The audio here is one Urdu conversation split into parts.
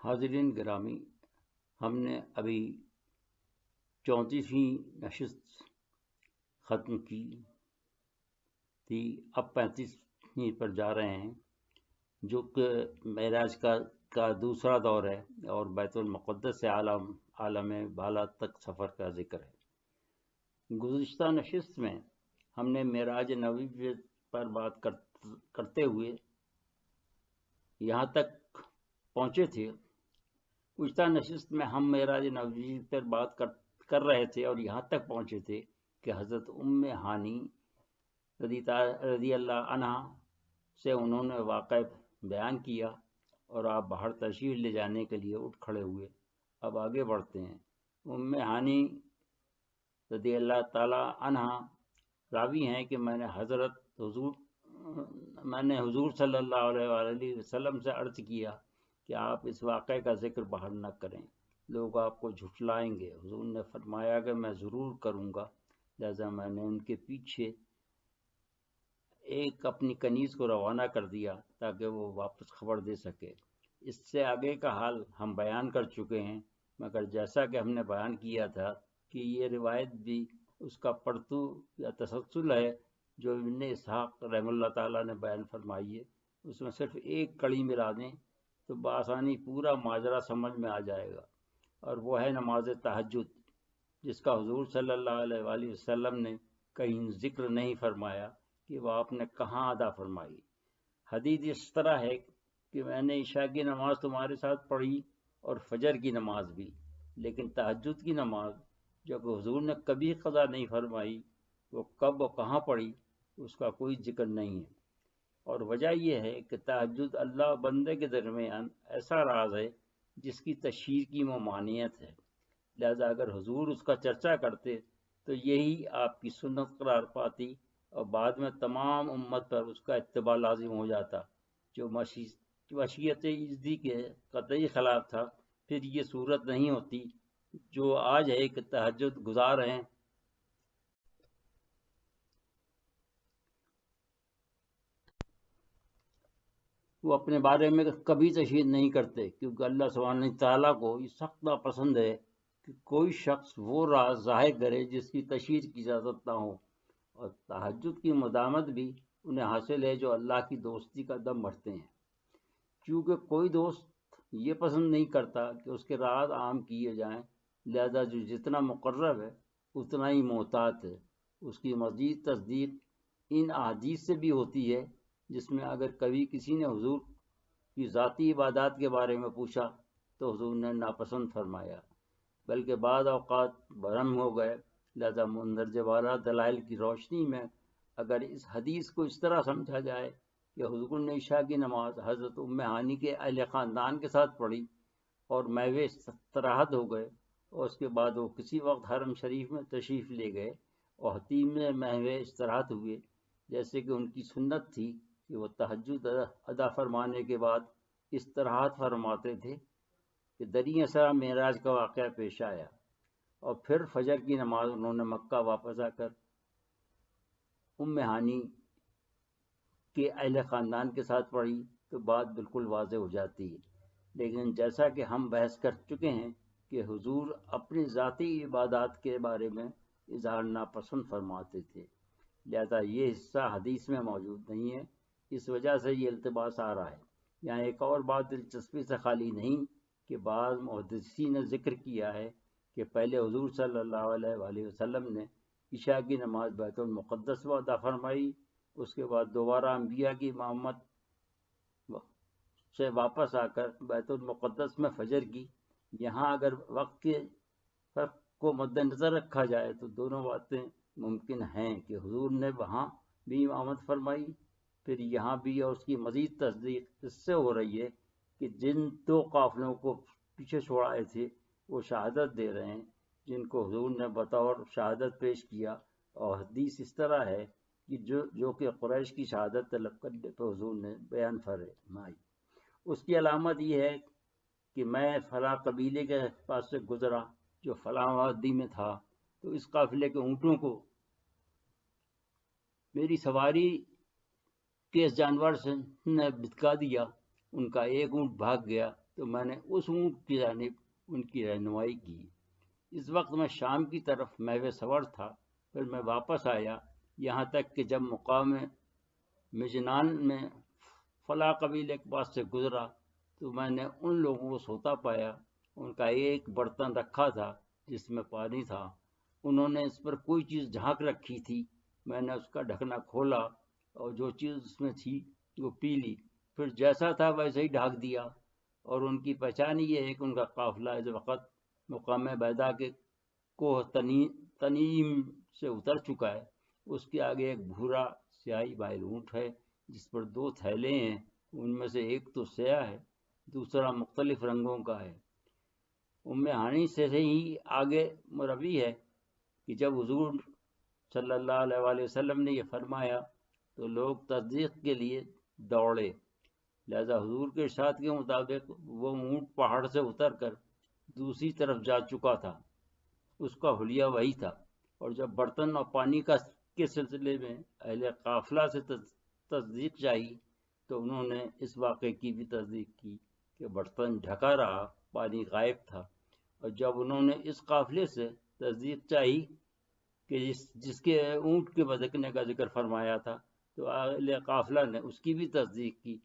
حاضرین گرامی، ہم نے ابھی 34ویں نشست ختم کی تھی، اب 35ویں پر جا رہے ہیں، جو کہ معراج کا دوسرا دور ہے اور بیت المقدس سے عالم بالا تک سفر کا ذکر ہے۔ گزشتہ نشست میں ہم نے معراج نبوی پر بات کرتے ہوئے یہاں تک پہنچے تھے۔ گزشتہ نشست میں ہم معراج نبوی پر بات کر رہے تھے اور یہاں تک پہنچے تھے کہ حضرت ام ہانی رضی اللہ عنہ سے انہوں نے واقعہ بیان کیا اور آپ باہر تشریف لے جانے کے لیے اٹھ کھڑے ہوئے۔ اب آگے بڑھتے ہیں۔ ام ہانی رضی اللہ تعالی عنہ راوی ہیں کہ میں نے حضور صلی اللہ علیہ وسلم سے عرض کیا کہ آپ اس واقعے کا ذکر باہر نہ کریں، لوگ آپ کو جھٹلائیں گے۔ حضور نے فرمایا کہ میں ضرور کروں گا، لہذا میں نے ان کے پیچھے ایک اپنی کنیز کو روانہ کر دیا تاکہ وہ واپس خبر دے سکے۔ اس سے آگے کا حال ہم بیان کر چکے ہیں، مگر جیسا کہ ہم نے بیان کیا تھا کہ یہ روایت بھی اس کا پرتو یا تسلسل ہے جو ابن اسحاق رحمہ اللہ تعالیٰ نے بیان فرمائی ہے۔ اس میں صرف ایک کڑی ملا دیں تو بآسانی پورا ماجرا سمجھ میں آ جائے گا، اور وہ ہے نماز تہجد، جس کا حضور صلی اللہ علیہ وسلم نے کہیں ذکر نہیں فرمایا کہ وہ آپ نے کہاں ادا فرمائی۔ حدیث اس طرح ہے کہ میں نے عشاء کی نماز تمہارے ساتھ پڑھی اور فجر کی نماز بھی، لیکن تہجد کی نماز جو کہ حضور نے کبھی قضا نہیں فرمائی، وہ کب و کہاں پڑھی اس کا کوئی ذکر نہیں ہے۔ اور وجہ یہ ہے کہ تہجد اللہ بندے کے درمیان ایسا راز ہے جس کی تشہیر کی ممانعت ہے، لہذا اگر حضور اس کا چرچا کرتے تو یہی آپ کی سنت قرار پاتی اور بعد میں تمام امت پر اس کا اتباع لازم ہو جاتا، جو مشیت عزدی کے قطعی خلاف تھا۔ پھر یہ صورت نہیں ہوتی جو آج ہے کہ تہجد گزار ہیں وہ اپنے بارے میں کبھی تشہیر نہیں کرتے، کیونکہ اللہ سبحانہ تعالیٰ کو یہ سخت ناپسند ہے کہ کوئی شخص وہ راز ظاہر کرے جس کی تشہیر کی اجازت نہ ہو، اور تہجد کی مدامت بھی انہیں حاصل ہے جو اللہ کی دوستی کا دم بھرتے ہیں، کیونکہ کوئی دوست یہ پسند نہیں کرتا کہ اس کے راز عام کیے جائیں، لہذا جو جتنا مقرب ہے اتنا ہی محتاط ہے۔ اس کی مزید تصدیق ان احادیث سے بھی ہوتی ہے جس میں اگر کبھی کسی نے حضور کی ذاتی عبادات کے بارے میں پوچھا تو حضور نے ناپسند فرمایا، بلکہ بعض اوقات برہم ہو گئے۔ لہذا مندرجہ بالا دلائل کی روشنی میں اگر اس حدیث کو اس طرح سمجھا جائے کہ حضور نے عشاء کی نماز حضرت ام ہانی کے اہل خاندان کے ساتھ پڑھی اور محو استراحت ہو گئے، اور اس کے بعد وہ کسی وقت حرم شریف میں تشریف لے گئے اور حتیم میں محو استراحت ہوئے، جیسے کہ ان کی سنت تھی کہ وہ تہجد ادا فرمانے کے بعد استراحت فرماتے تھے، کہ دری اسرا معراج کا واقعہ پیش آیا، اور پھر فجر کی نماز انہوں نے مکہ واپس آ کر ام ہانی کے اہل خاندان کے ساتھ پڑھی تو بات بالکل واضح ہو جاتی ہے۔ لیکن جیسا کہ ہم بحث کر چکے ہیں کہ حضور اپنی ذاتی عبادات کے بارے میں اظہار ناپسند فرماتے تھے، لہذا یہ حصہ حدیث میں موجود نہیں ہے، اس وجہ سے یہ التباس آ رہا ہے۔ یہاں ایک اور بات دلچسپی سے خالی نہیں کہ بعض محدثین نے ذکر کیا ہے کہ پہلے حضور صلی اللہ علیہ وسلم نے عشاء کی نماز بیت المقدس میں ادا فرمائی، اس کے بعد دوبارہ انبیاء کی امامت سے واپس آ کر بیت المقدس میں فجر کی۔ یہاں اگر وقت کے فرق کو مد نظر رکھا جائے تو دونوں باتیں ممکن ہیں کہ حضور نے وہاں بھی امامت فرمائی، پھر یہاں بھی، اور اس کی مزید تصدیق اس سے ہو رہی ہے کہ جن دو قافلوں کو پیچھے چھوڑائے تھے وہ شہادت دے رہے ہیں، جن کو حضور نے بطور شہادت پیش کیا، اور حدیث اس طرح ہے کہ جو کہ قریش کی شہادت طلب کرنے پہ حضور نے بیان فرمائی۔ اس کی علامت یہ ہے کہ میں فلاں قبیلے کے پاس سے گزرا جو فلاں وادی میں تھا، تو اس قافلے کے اونٹوں کو میری سواری کے اس جانور سے نے بھتکا دیا، ان کا ایک اونٹ بھاگ گیا، تو میں نے اس اونٹ کی جانب ان کی رہنمائی کی۔ اس وقت میں شام کی طرف محو سفر تھا۔ پھر میں واپس آیا، یہاں تک کہ جب مقام مجنان میں فلاں قبیلے کے پاس سے گزرا تو میں نے ان لوگوں کو سوتا پایا۔ ان کا ایک برتن رکھا تھا جس میں پانی تھا، انہوں نے اس پر کوئی چیز ڈھانک رکھی تھی۔ میں نے اس کا ڈھکنا کھولا اور جو چیز اس میں تھی وہ پی لی، پھر جیسا تھا ویسے ہی ڈھانک دیا۔ اور ان کی پہچان یہ ہے کہ ان کا قافلہ اس وقت مقام بیدا کے کوہ تنیم سے اتر چکا ہے۔ اس کے آگے ایک بھورا سیاہی بائل اونٹ ہے جس پر 2 تھیلے ہیں، ان میں سے ایک تو سیاہ ہے، دوسرا مختلف رنگوں کا ہے۔ ہانی سے ہی آگے مروی ہے کہ جب حضور صلی اللہ علیہ وآلہ وسلم نے یہ فرمایا تو لوگ تصدیق کے لیے دوڑے، لہذا حضور کے ارشاد کے مطابق وہ اونٹ پہاڑ سے اتر کر دوسری طرف جا چکا تھا، اس کا حلیہ وہی تھا۔ اور جب برتن اور پانی کے سلسلے میں اہل قافلہ سے تصدیق چاہی تو انہوں نے اس واقعے کی بھی تصدیق کی کہ برتن ڈھکا رہا، پانی غائب تھا۔ اور جب انہوں نے اس قافلے سے تصدیق چاہی کہ جس کے اونٹ کے بھٹکنے کا ذکر فرمایا تھا تو اہل قافلہ نے اس کی بھی تصدیق کی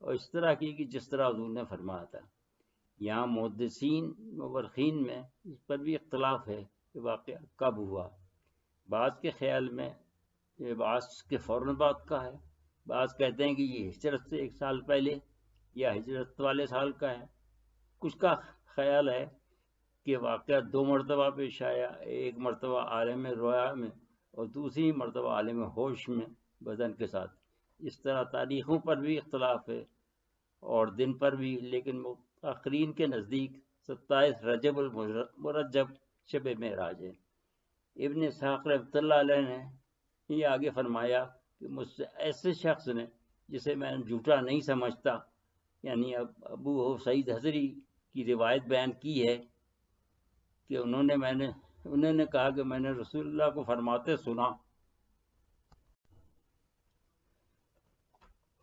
اور اس طرح کی کہ جس طرح حضور نے فرمایا تھا۔ یہاں محدثین مورخین میں اس پر بھی اختلاف ہے کہ واقعہ کب ہوا۔ بعض کے خیال میں یہ بعض کے فوراً بعد کا ہے، بعض کہتے ہیں کہ یہ ہجرت سے 1 سال پہلے یا ہجرت والے سال کا ہے۔ کچھ کا خیال ہے کہ واقعہ 2 مرتبہ پیش آیا، ایک مرتبہ عالم رویا میں اور دوسری مرتبہ عالم ہوش میں بدن کے ساتھ۔ اس طرح تاریخوں پر بھی اختلاف ہے اور دن پر بھی، لیکن متأخرین کے نزدیک 27 رجب المرجب شب معراج ہے۔ ابن اسحاق رحمۃ اللہ علیہ نے یہ آگے فرمایا کہ مجھ سے ایسے شخص نے جسے میں جھوٹا نہیں سمجھتا، یعنی ابو سعید حضری کی روایت بیان کی ہے کہ انہوں نے کہا کہ میں نے رسول اللہ کو فرماتے سنا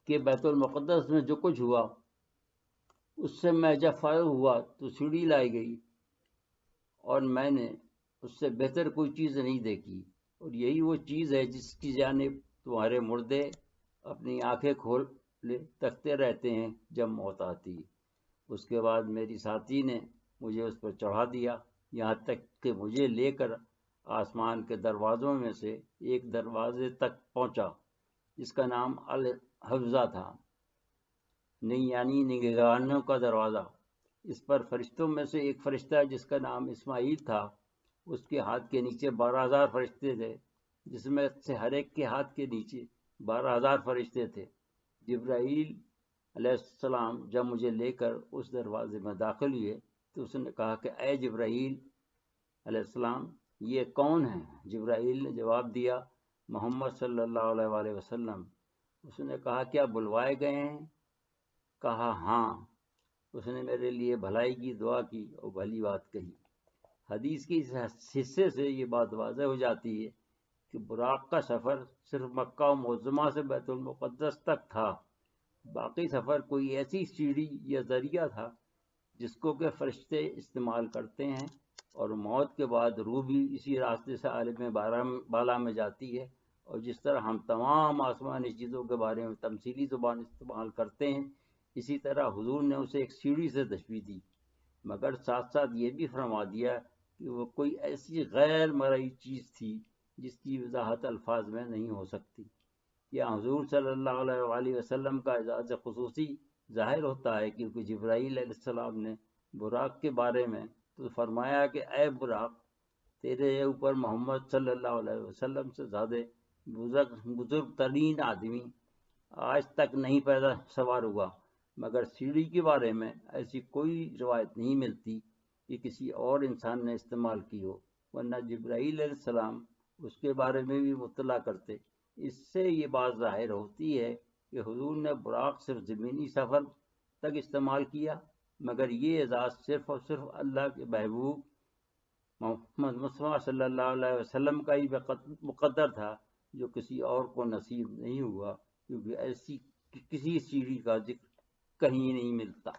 کہ بیت المقدس میں جو کچھ ہوا اس سے میں جب فارغ ہوا تو سیڑھی لائی گئی اور میں نے اس سے بہتر کوئی چیز نہیں دیکھی، اور یہی وہ چیز ہے جس کی جانب تمہارے مردے اپنی آنکھیں کھولے تکتے رہتے ہیں جب موت آتی۔ اس کے بعد میری ساتھی نے مجھے اس پر چڑھا دیا، یہاں تک کہ مجھے لے کر آسمان کے دروازوں میں سے ایک دروازے تک پہنچا جس کا نام الحفظہ تھا، یعنی نگہبانوں کا دروازہ۔ اس پر فرشتوں میں سے ایک فرشتہ جس کا نام اسماعیل تھا، اس کے ہاتھ کے نیچے 12,000 فرشتے تھے، جس میں سے ہر ایک کے ہاتھ کے نیچے 12,000 فرشتے تھے۔ جبرائیل علیہ السلام جب مجھے لے کر اس دروازے میں داخل ہوئے تو اس نے کہا کہ اے جبرائیل علیہ السلام، یہ کون ہے؟ جبرائیل نے جواب دیا، محمد صلی اللہ علیہ وآلہ وسلم۔ اس نے کہا کیا بلوائے گئے ہیں؟ کہا ہاں۔ اس نے میرے لیے بھلائی کی دعا کی اور بھلی بات کہی۔ حدیث کے اس حصے سے یہ بات واضح ہو جاتی ہے کہ براق کا سفر صرف مکہ و معظمہ سے بیت المقدس تک تھا، باقی سفر کوئی ایسی سیڑھی یا ذریعہ تھا جس کو کہ فرشتے استعمال کرتے ہیں، اور موت کے بعد روح بھی اسی راستے سے عالم بالا میں جاتی ہے، اور جس طرح ہم تمام آسمانی چیزوں کے بارے میں تمثیلی زبان استعمال کرتے ہیں، اسی طرح حضور نے اسے ایک سیڑھی سے تشبیہ دی، مگر ساتھ ساتھ یہ بھی فرما دیا کہ وہ کوئی ایسی غیر مرئی چیز تھی جس کی وضاحت الفاظ میں نہیں ہو سکتی۔ یا حضور صلی اللہ علیہ وآلہ وسلم کا اعزاز خصوصی ظاہر ہوتا ہے کیونکہ جبرائیل علیہ السلام نے براق کے بارے میں تو فرمایا کہ اے براق، تیرے اوپر محمد صلی اللہ علیہ وسلم سے زیادہ بزرگ ترین آدمی آج تک نہیں پیدا سوار ہوا، مگر سیڑھی کے بارے میں ایسی کوئی روایت نہیں ملتی کہ کسی اور انسان نے استعمال کی ہو، ورنہ جبرائیل علیہ السلام اس کے بارے میں بھی مطلع کرتے۔ اس سے یہ بات ظاہر ہوتی ہے کہ حضور نے براق صرف زمینی سفر تک استعمال کیا، مگر یہ اعزاز صرف اور صرف اللہ کے محبوب محمد مصطفیٰ صلی اللہ علیہ وسلم کا ہی مقدر تھا، جو کسی اور کو نصیب نہیں ہوا، کیونکہ ایسی کسی سیڑھی کا ذکر کہیں نہیں ملتا۔